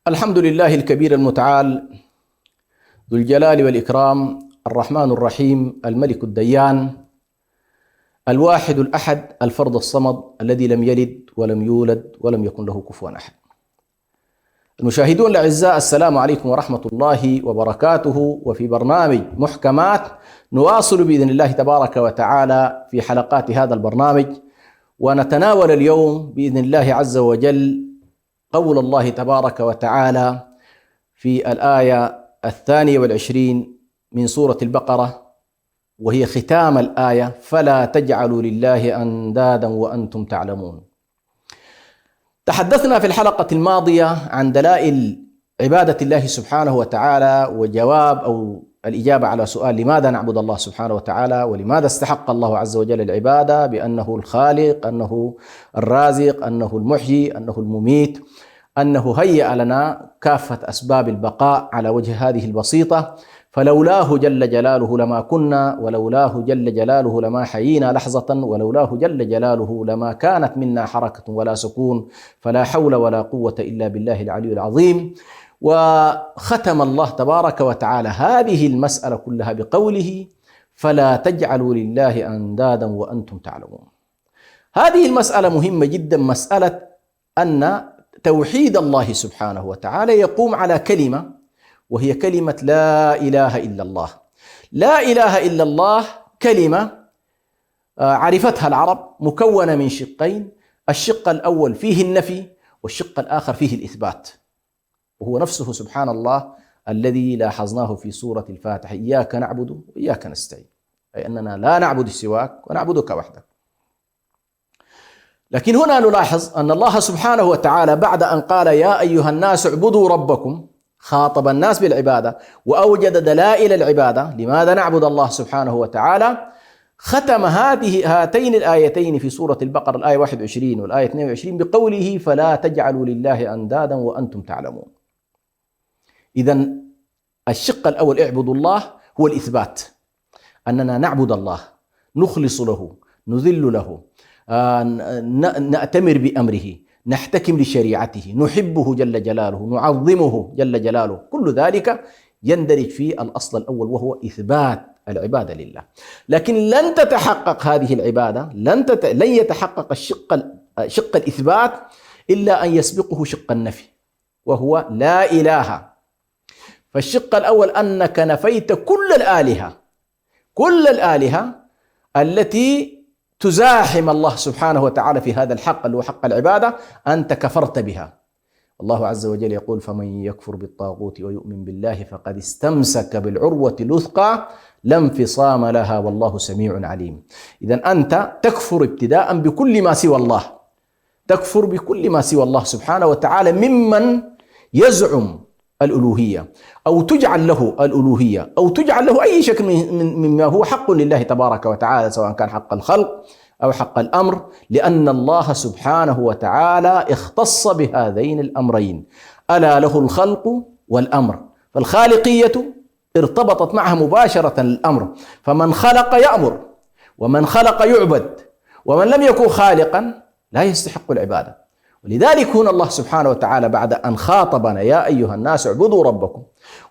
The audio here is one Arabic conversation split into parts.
الحمد لله الكبير المتعال ذو الجلال والإكرام الرحمن الرحيم الملك الديان الواحد الأحد الفرد الصمد الذي لم يلد ولم يولد ولم يكن له كفوا أحد. المشاهدون الأعزاء، السلام عليكم ورحمة الله وبركاته. وفي برنامج محكمات نواصل بإذن الله تبارك وتعالى في حلقات هذا البرنامج، ونتناول اليوم بإذن الله عز وجل قول الله تبارك وتعالى في الآية 22 من سورة البقرة، وهي ختام الآية: فلا تجعلوا لله أندادا وأنتم تعلمون. تحدثنا في الحلقة الماضية عن دلائل عبادة الله سبحانه وتعالى، وجواب أو الإجابة على سؤال لماذا نعبد الله سبحانه وتعالى، ولماذا استحق الله عز وجل العبادة، بأنه الخالق، أنه الرازق، أنه المحيي، أنه المميت، أنه هيأ لنا كافة أسباب البقاء على وجه هذه البسيطة، فلولاه جل جلاله لما كنا، ولولاه جل جلاله لما حيينا لحظة، ولولاه جل جلاله لما كانت منا حركة ولا سكون، فلا حول ولا قوة إلا بالله العلي العظيم. وختم الله تبارك وتعالى هذه المسألة كلها بقوله: فلا تجعلوا لله أندادا وأنتم تعلمون. هذه المسألة مهمة جدا، مسألة أن توحيد الله سبحانه وتعالى يقوم على كلمة، وهي كلمة لا إله إلا الله. لا إله إلا الله كلمة عرفتها العرب، مكونة من شقين: الشق الأول فيه النفي، والشق الآخر فيه الإثبات، وهو نفسه سبحان الله الذي لاحظناه في سورة الفاتحة: إياك نعبد وإياك نستعين، أي أننا لا نعبد سواك ونعبدك وحدك. لكن هنا نلاحظ أن الله سبحانه وتعالى بعد أن قال يا أيها الناس اعبدوا ربكم، خاطب الناس بالعبادة وأوجد دلائل العبادة لماذا نعبد الله سبحانه وتعالى، ختم هاتين الآيتين في سورة البقرة، الآية 21 والآية 22، بقوله: فلا تجعلوا لله أندادا وأنتم تعلمون. إذن الشق الأول اعبدوا الله هو الإثبات، أننا نعبد الله، نخلص له، نذل له، نأتمر بأمره، نحتكم لشريعته، نحبه جل جلاله، نعظمه جل جلاله. كل ذلك يندرج في الأصل الأول، وهو إثبات العبادة لله. لكن لن تتحقق هذه العبادة، لن يتحقق شق الإثبات إلا أن يسبقه شق النفي، وهو لا إله. فالشق الأول أنك نفيت كل الآلهة التي تزاحم الله سبحانه وتعالى في هذا الحق اللي هو حق العبادة، أنت كفرت بها. الله عز وجل يقول: فمن يكفر بالطاغوت ويؤمن بالله فقد استمسك بالعروة الوثقى لا انفصام لها والله سميع عليم. إذن أنت تكفر ابتداء بكل ما سوى الله، تكفر بكل ما سوى الله سبحانه وتعالى ممن يزعم الألوهية، أو تجعل له الألوهية، أو تجعل له أي شكل مما هو حق لله تبارك وتعالى، سواء كان حق الخلق أو حق الأمر، لأن الله سبحانه وتعالى اختص بهذين الأمرين: ألا له الخلق والأمر. فالخالقية ارتبطت معها مباشرة الأمر، فمن خلق يأمر، ومن خلق يعبد، ومن لم يكن خالقا لا يستحق العبادة. ولذلك هنا الله سبحانه وتعالى بعد أن خاطبنا يا أيها الناس اعبدوا ربكم،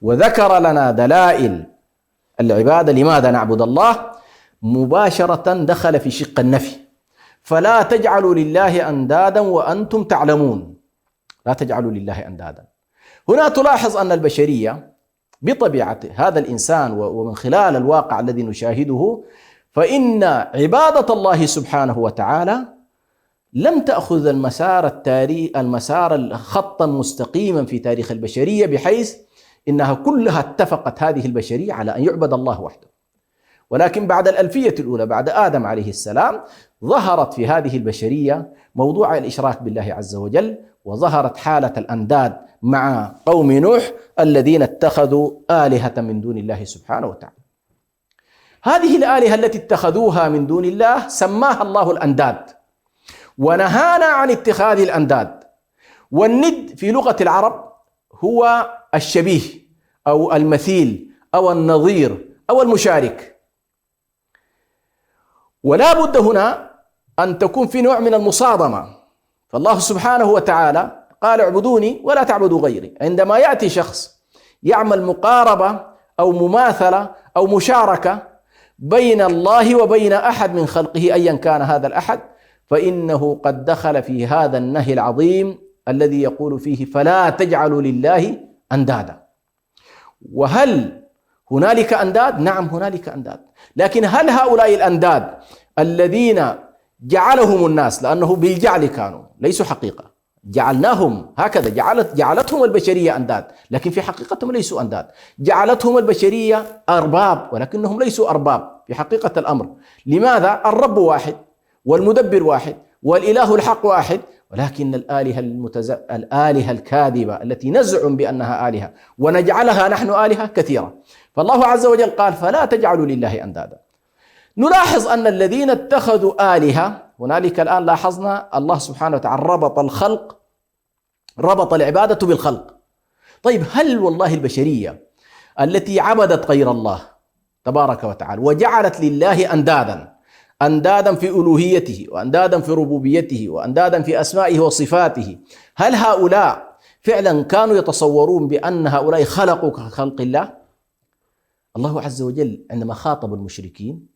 وذكر لنا دلائل العبادة لماذا نعبد الله، مباشرة دخل في شق النفي: فلا تجعلوا لله أندادا وأنتم تعلمون. لا تجعلوا لله أندادا. هنا تلاحظ أن البشرية بطبيعة هذا الإنسان ومن خلال الواقع الذي نشاهده، فإن عبادة الله سبحانه وتعالى لم تأخذ المسار خطا مستقيما في تاريخ البشرية، بحيث إنها كلها اتفقت هذه البشرية على أن يعبد الله وحده. ولكن بعد الألفية الأولى، بعد آدم عليه السلام، ظهرت في هذه البشرية موضوع الإشراك بالله عز وجل، وظهرت حالة الأنداد مع قوم نوح الذين اتخذوا آلهة من دون الله سبحانه وتعالى. هذه الآلهة التي اتخذوها من دون الله سماها الله الأنداد، ونهانا عن اتخاذ الأنداد. والند في لغة العرب هو الشبيه أو المثيل أو النظير أو المشارك. ولا بد هنا أن تكون في نوع من المصادمة. فالله سبحانه وتعالى قال اعبدوني ولا تعبدوا غيري. عندما يأتي شخص يعمل مقاربة أو مماثلة أو مشاركة بين الله وبين أحد من خلقه أيا كان هذا الأحد، فإنه قد دخل في هذا النهي العظيم الذي يقول فيه فلا تجعلوا لله أندادا. وهل هنالك أنداد؟ نعم هنالك أنداد، لكن هل هؤلاء الأنداد الذين جعلهم الناس، لأنه بالجعل كانوا ليسوا حقيقة، جعلناهم هكذا، جعلتهم البشرية أنداد، لكن في حقيقتهم ليسوا أنداد. جعلتهم البشرية أرباب ولكنهم ليسوا أرباب في حقيقة الأمر. لماذا؟ الرب واحد والمدبر واحد والإله الحق واحد، ولكن الآلهة الكاذبة التي نزعم بأنها آلهة ونجعلها نحن آلهة كثيرة. فالله عز وجل قال فلا تجعلوا لله أندادا. نلاحظ أن الذين اتخذوا آلهة، هنالك الآن لاحظنا الله سبحانه وتعالى ربط العبادة بالخلق. طيب هل والله البشرية التي عبدت غير الله تبارك وتعالى وجعلت لله أندادا في ألوهيته وأندادا في ربوبيته وأندادا في أسمائه وصفاته، هل هؤلاء فعلا كانوا يتصورون بأن هؤلاء خلقوا كخلق الله؟ الله عز وجل عندما خاطب المشركين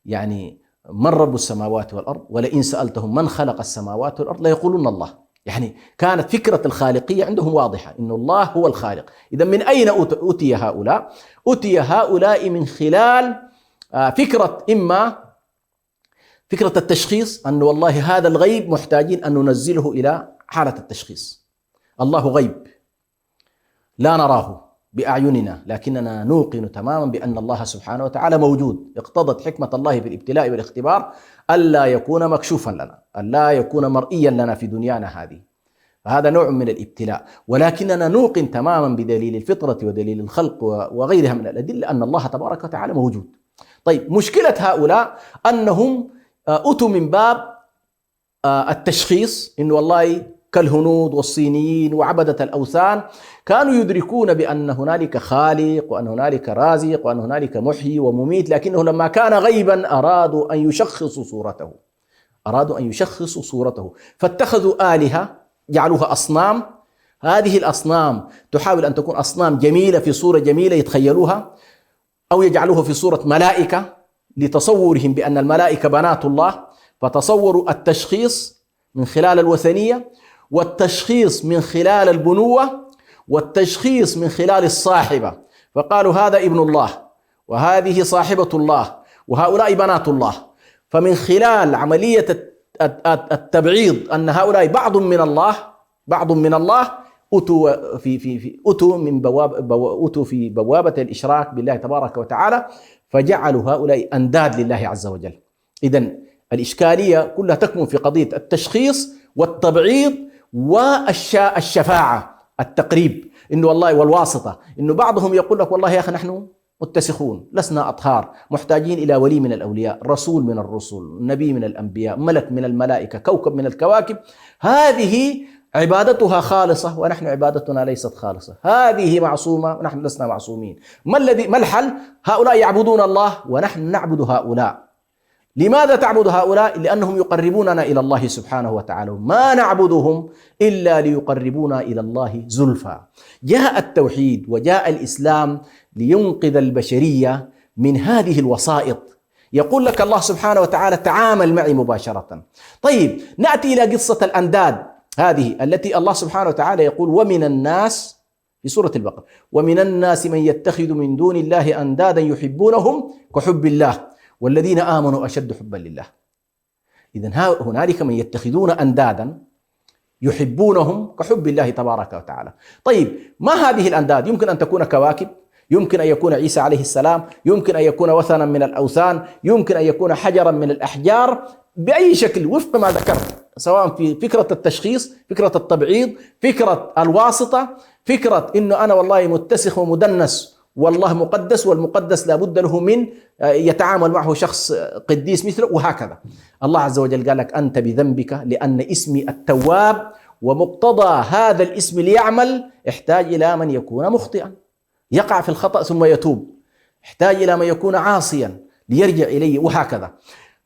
يعني من رب السماوات والأرض ولئن سألتهم من خلق السماوات والأرض ليقولون الله. يعني كانت فكرة الخالقية عندهم واضحة، إن الله هو الخالق. إذا من أين أتي هؤلاء؟ أتي هؤلاء من خلال فكرة، إما فكرة التشخيص، أن والله هذا الغيب محتاجين أن ننزله إلى حالة التشخيص. الله غيب لا نراه بأعيننا لكننا نوقن تماما بأن الله سبحانه وتعالى موجود. اقتضت حكمة الله في الابتلاء والاختبار ألا يكون مكشوفا لنا، ألا يكون مرئيا لنا في دنيانا هذه، فهذا نوع من الابتلاء. ولكننا نوقن تماما بدليل الفطرة ودليل الخلق وغيرها من الأدلة أن الله تبارك وتعالى موجود. طيب مشكلة هؤلاء أنهم أتوا من باب التشخيص، إن والله كالهنود والصينيين وعبدة الأوثان كانوا يدركون بأن هنالك خالق وأن هنالك رازق وأن هنالك محيي ومميت، لكنه لما كان غيبا أرادوا أن يشخصوا صورته فاتخذوا آلهة جعلوها أصنام. هذه الأصنام تحاول أن تكون أصنام جميلة في صورة جميلة يتخيلوها، أو يجعلوها في صورة ملائكة لتصورهم بأن الملائكة بنات الله، فتصوروا التشخيص من خلال الوثنية، والتشخيص من خلال البنوة، والتشخيص من خلال الصاحبة، فقالوا هذا ابن الله وهذه صاحبة الله وهؤلاء بنات الله. فمن خلال عملية التبعيض أن هؤلاء بعض من الله أتوا في بوابة الإشراك بالله تبارك وتعالى، فجعلوا هؤلاء أنداد لله عز وجل. إذن الإشكالية كلها تكمن في قضية التشخيص والتبعيض والشفاعة، التقريب، إنه والله والواسطة، إنه بعضهم يقول لك والله يا أخي نحن متسخون لسنا أطهار، محتاجين إلى ولي من الأولياء، رسول من الرسل، نبي من الأنبياء، ملك من الملائكة، كوكب من الكواكب. هذه عبادتها خالصة ونحن عبادتنا ليست خالصة، هذه معصومة ونحن لسنا معصومين. ما الحل؟ هؤلاء يعبدون الله ونحن نعبد هؤلاء. لماذا تعبد هؤلاء؟ لأنهم يقربوننا إلى الله سبحانه وتعالى، ما نعبدهم إلا ليقربونا إلى الله زلفى. جاء التوحيد وجاء الإسلام لينقذ البشرية من هذه الوسائط. يقول لك الله سبحانه وتعالى تعامل معي مباشرة. طيب نأتي إلى قصة الأنداد هذه التي الله سبحانه وتعالى يقول ومن الناس في سورة البقرة ومن الناس من يتخذ من دون الله أندادا يحبونهم كحب الله والذين آمنوا أشد حبا لله. إذن هنالك من يتخذون أندادا يحبونهم كحب الله تبارك وتعالى. طيب ما هذه الأنداد؟ يمكن أن تكون كواكب، يمكن أن يكون عيسى عليه السلام، يمكن أن يكون وثنا من الأوثان، يمكن أن يكون حجرا من الأحجار، بأي شكل وفق ما ذكرت، سواء في فكرة التشخيص، فكرة التبعيض، فكرة الواسطة، فكرة إنه أنا والله متسخ ومدنس والله مقدس، والمقدس لابد له من يتعامل معه شخص قديس مثله، وهكذا. الله عز وجل قال لك أنت بذنبك، لأن اسمي التواب، ومقتضى هذا الاسم ليعمل احتاج إلى من يكون مخطئا يقع في الخطأ ثم يتوب، احتاج إلى من يكون عاصيا ليرجع إليه، وهكذا.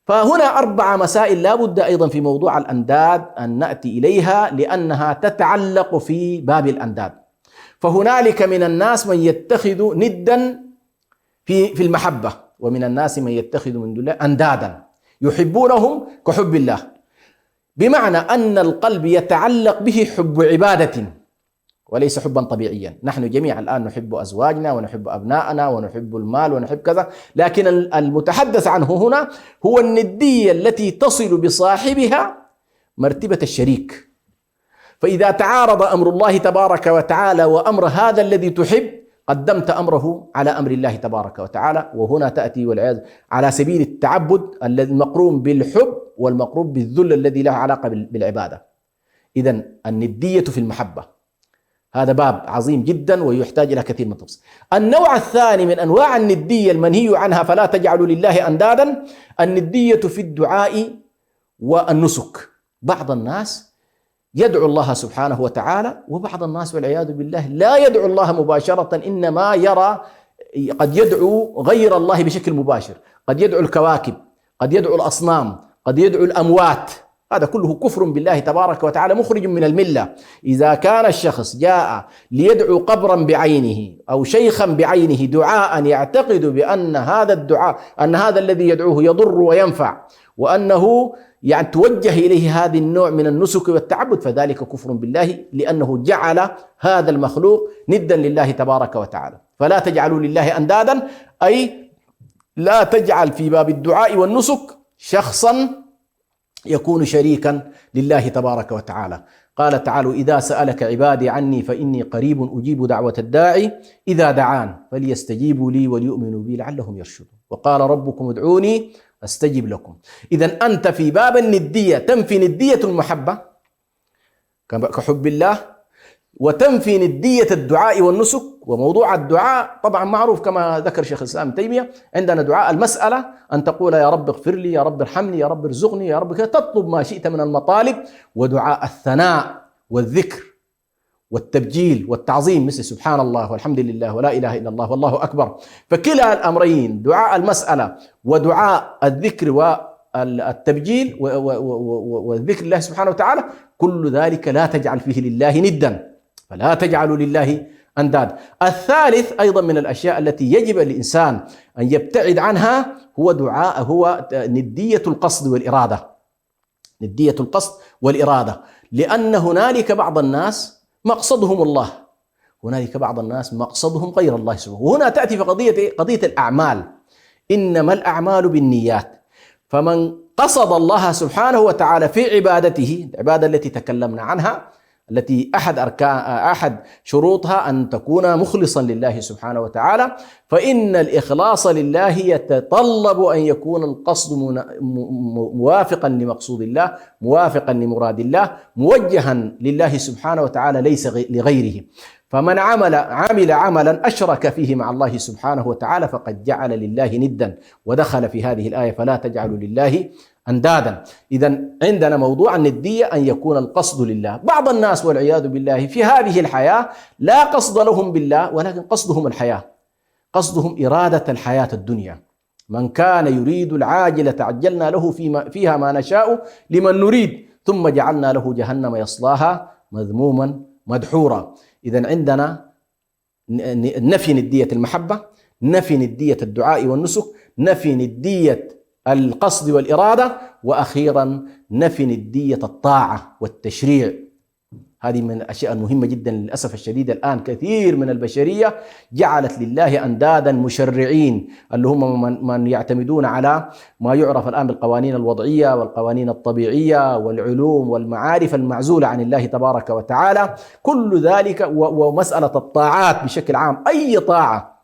فهنا 4 مسائل لا بد أيضا في موضوع الأنداد أن نأتي إليها، لأنها تتعلق في باب الأنداد. فهنالك من الناس من يتخذ ندا في المحبة، ومن الناس من يتخذ من دون الله أندادا يحبونهم كحب الله، بمعنى أن القلب يتعلق به حب عبادة وليس حبا طبيعيا. نحن جميعا الآن نحب أزواجنا ونحب أبناءنا ونحب المال ونحب كذا، لكن المتحدث عنه هنا هو الندية التي تصل بصاحبها مرتبة الشريك. فإذا تعارض أمر الله تبارك وتعالى وأمر هذا الذي تحب، قدمت أمره على أمر الله تبارك وتعالى، وهنا تأتي والعياذ على سبيل التعبد الذي مقرون بالحب والمقرون بالذل الذي له علاقة بالعبادة. إذن الندية في المحبة هذا باب عظيم جدا ويحتاج إلى كثير من التفصيل. النوع الثاني من أنواع الندية المنهي عنها فلا تجعلوا لله أندادا، الندية في الدعاء والنسك. بعض الناس يدعو الله سبحانه وتعالى، وبعض الناس والعياذ بالله لا يدعو الله مباشرة، إنما يرى قد يدعو غير الله بشكل مباشر، قد يدعو الكواكب، قد يدعو الأصنام، قد يدعو الأموات. هذا كله كفر بالله تبارك وتعالى مخرج من الملة. إذا كان الشخص جاء ليدعو قبرا بعينه أو شيخا بعينه دعاء يعتقد بأن هذا الدعاء، أن هذا الذي يدعوه يضر وينفع، وأنه يعني توجه إليه هذا النوع من النسك والتعبد، فذلك كفر بالله، لأنه جعل هذا المخلوق ندا لله تبارك وتعالى. فلا تجعلوا لله أندادا، أي لا تجعل في باب الدعاء والنسك شخصا يكون شريكا لله تبارك وتعالى. قال تعالى: إذا سألك عبادي عني فإني قريب أجيب دعوة الداعي إذا دعان فليستجيبوا لي وليؤمنوا بي لعلهم يرشدون. وقال ربكم ادعوني أستجب لكم. إذن أنت في باب الندية تنفي ندية المحبة كحب الله، وتنفي ندية الدعاء والنسك. وموضوع الدعاء طبعا معروف كما ذكر شيخ الإسلام ابن تيمية، عندنا دعاء المسألة أن تقول يا رب اغفر لي، يا رب ارحمني، يا رب ارزقني، يا رب كذا، تطلب ما شئت من المطالب. ودعاء الثناء والذكر والتبجيل والتعظيم مثل سبحان الله والحمد لله ولا إله إلا الله والله أكبر. فكلا الأمرين، دعاء المسألة ودعاء الذكر والتبجيل والذكر الله سبحانه وتعالى، كل ذلك لا تجعل فيه لله ندا، فلا تجعلوا لله أنداد. الثالث أيضا من الأشياء التي يجب الإنسان أن يبتعد عنها هو ندية القصد والإرادة. ندية القصد والإرادة، لأن هنالك بعض الناس مقصدهم الله، هنالك بعض الناس مقصدهم غير الله سبحانه. وهنا تأتي في قضية الأعمال، إنما الأعمال بالنيات. فمن قصد الله سبحانه وتعالى في عبادته، العبادة التي تكلمنا عنها، التي أحد شروطها أن تكون مخلصا لله سبحانه وتعالى، فإن الإخلاص لله يتطلب أن يكون القصد موافقا لمقصود الله، موافقا لمراد الله، موجها لله سبحانه وتعالى ليس لغيره. فمن عمل عملا أشرك فيه مع الله سبحانه وتعالى فقد جعل لله ندا، ودخل في هذه الآية فلا تجعلوا لله أندادا. إذن عندنا موضوع الندية أن يكون القصد لله. بعض الناس والعياذ بالله في هذه الحياة لا قصد لهم بالله، ولكن قصدهم الحياة، قصدهم إرادة الحياة الدنيا. من كان يريد العاجلة عجلنا له فيها ما نشاء لمن نريد ثم جعلنا له جهنم يصلاها مذموما مدحورا. إذن عندنا نفي ندية المحبة، نفي ندية الدعاء والنسك، نفي ندية القصد والإرادة، وأخيرا نفي ندية الطاعة والتشريع. هذه من الأشياء المهمة جدا. للأسف الشديد الآن كثير من البشرية جعلت لله أندادا مشرعين، اللي هم من يعتمدون على ما يعرف الآن بالقوانين الوضعية والقوانين الطبيعية والعلوم والمعارف المعزولة عن الله تبارك وتعالى. كل ذلك ومسألة الطاعات بشكل عام، أي طاعة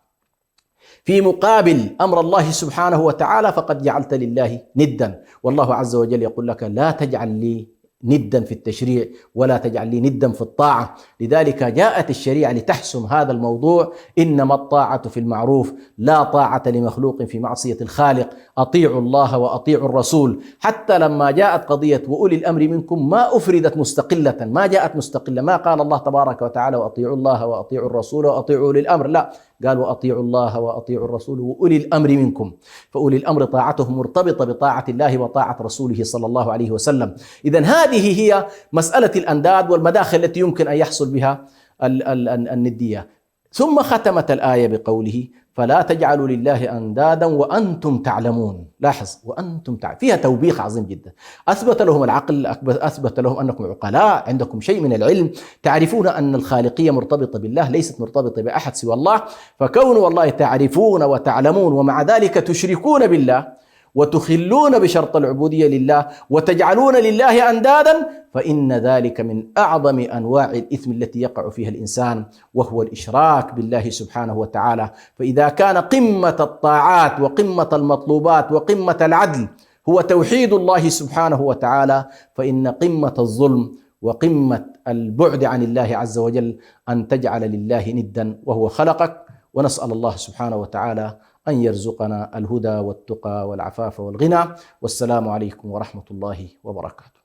في مقابل أمر الله سبحانه وتعالى فقد جعلت لله ندا. والله عز وجل يقول لك لا تجعل لي ندا في التشريع ولا تجعل لي ندا في الطاعة. لذلك جاءت الشريعة لتحسم هذا الموضوع. إنما الطاعة في المعروف، لا طاعة لمخلوق في معصية الخالق. أطيعوا الله وأطيعوا الرسول. حتى لما جاءت قضية وأولي الأمر منكم ما أفردت مستقلة، ما جاءت مستقلة، ما قال الله تبارك وتعالى وأطيعوا الله وأطيعوا الرسول وأطيعوا أولي الأمر، لا، قال وأطيعوا الله وأطيعوا الرسول وأولي الأمر منكم. فأولي الأمر طاعتهم مرتبطة بطاعة الله وطاعة رسوله صلى الله عليه وسلم. إذن هذه هي مسألة الأنداد والمداخل التي يمكن أن يحصل بها الندية. ثم ختمت الآية بقوله فلا تجعلوا لله أندادا وأنتم تعلمون. لاحظ، وأنتم تعلمون، فيها توبيخ عظيم جدا. أثبت لهم العقل، أثبت لهم أنكم عقلاء، عندكم شيء من العلم، تعرفون أن الخالقية مرتبطة بالله، ليست مرتبطة بأحد سوى الله. فكون والله تعرفون وتعلمون ومع ذلك تشركون بالله وتخلون بشرط العبودية لله وتجعلون لله أندادا، فإن ذلك من أعظم أنواع الإثم التي يقع فيها الإنسان، وهو الإشراك بالله سبحانه وتعالى. فإذا كان قمة الطاعات وقمة المطلوبات وقمة العدل هو توحيد الله سبحانه وتعالى، فإن قمة الظلم وقمة البعد عن الله عز وجل أن تجعل لله ندا وهو خلقك. ونسأل الله سبحانه وتعالى أن يرزقنا الهدى والتقى والعفاف والغنى. والسلام عليكم ورحمة الله وبركاته.